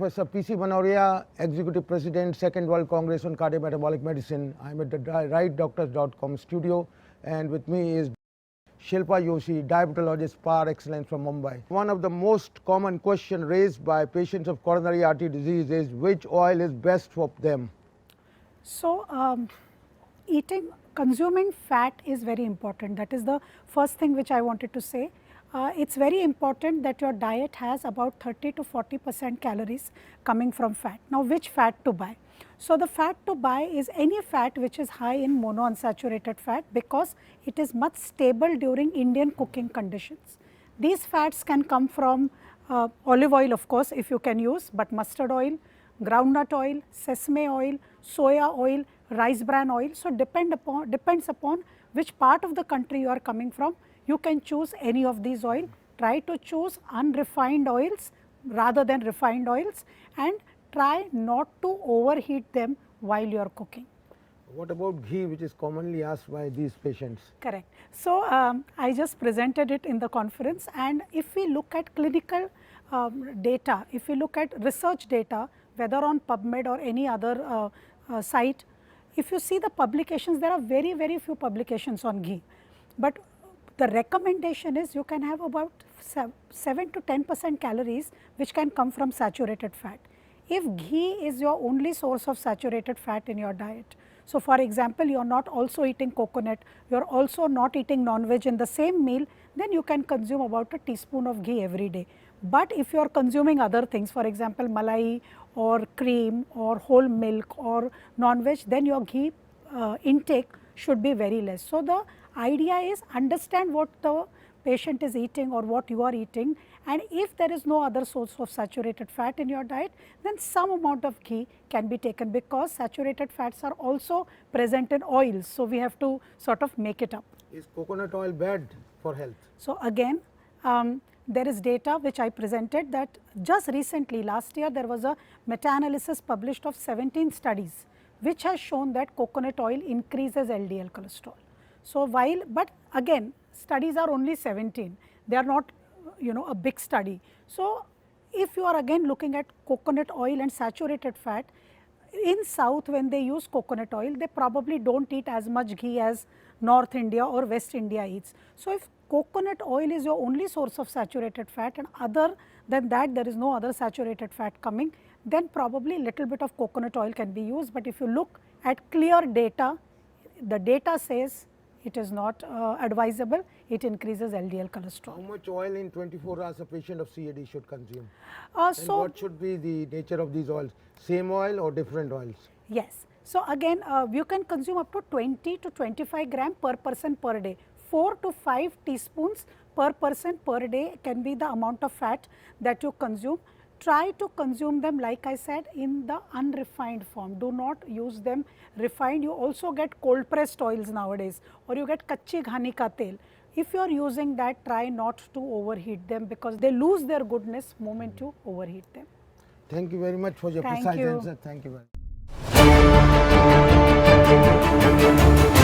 Professor P.C. Manoria, Executive President, Second World Congress on Cardiometabolic Medicine. I'm at the rightdoctors.com studio, and with me is Shilpa Joshi, diabetologist par excellence from Mumbai. One of the most common questions raised by patients of coronary artery disease is which oil is best for them. So, consuming fat is very important. That is the first thing which I wanted to say. It's very important that your diet has about 30 to 40% calories coming from fat. Now, which fat to buy? So, the fat to buy is any fat which is high in monounsaturated fat, because it is much stable during Indian cooking conditions. These fats can come from olive oil, of course, if you can use, but mustard oil, groundnut oil, sesame oil, soya oil, rice bran oil. So, depends upon which part of the country you are coming from. You can choose any of these oil. Try to choose unrefined oils rather than refined oils, and try not to overheat them while you are cooking. What about ghee, which is commonly asked by these patients? Correct. So, I just presented it in the conference, and if we look at clinical data, if we look at research data, whether on PubMed or any other site, if you see the publications, there are very few publications on ghee. But the recommendation is you can have about 7 to 10% calories which can come from saturated fat. If ghee is your only source of saturated fat in your diet, so for example, you are not also eating coconut, you are also not eating non-veg in the same meal, then you can consume about a teaspoon of ghee every day. But if you are consuming other things, for example, malai or cream or whole milk or non-veg, then your ghee intake should be very less. So, the idea is understand what the patient is eating or what you are eating, and if there is no other source of saturated fat in your diet, then some amount of ghee can be taken, because saturated fats are also present in oils. So, we have to sort of make it up. Is coconut oil bad for health? So, again, there is data which I presented that just recently last year there was a meta-analysis published of 17 studies which has shown that coconut oil increases LDL cholesterol. So, but again, studies are only 17, they are not a big study. So, if you are again looking at coconut oil and saturated fat, in South when they use coconut oil, they probably do not eat as much ghee as North India or West India eats. So, if coconut oil is your only source of saturated fat and other than that there is no other saturated fat coming, then probably little bit of coconut oil can be used. But if you look at clear data, the data says it is not advisable, it increases LDL cholesterol. How much oil in 24 hours a patient of CAD should consume? So, what should be the nature of these oils? Same oil or different oils? Yes. So, again you can consume up to 20 to 25 gram per person per day. 4 to 5 teaspoons per person per day can be the amount of fat that you consume. Try to consume them, like I said, in the unrefined form. Do not use them refined. You also get cold pressed oils nowadays, or you get kachi ghani ka tel. If you are using that, try not to overheat them, because they lose their goodness moment you overheat them. Thank you very much for your precise answer. Thank you very much.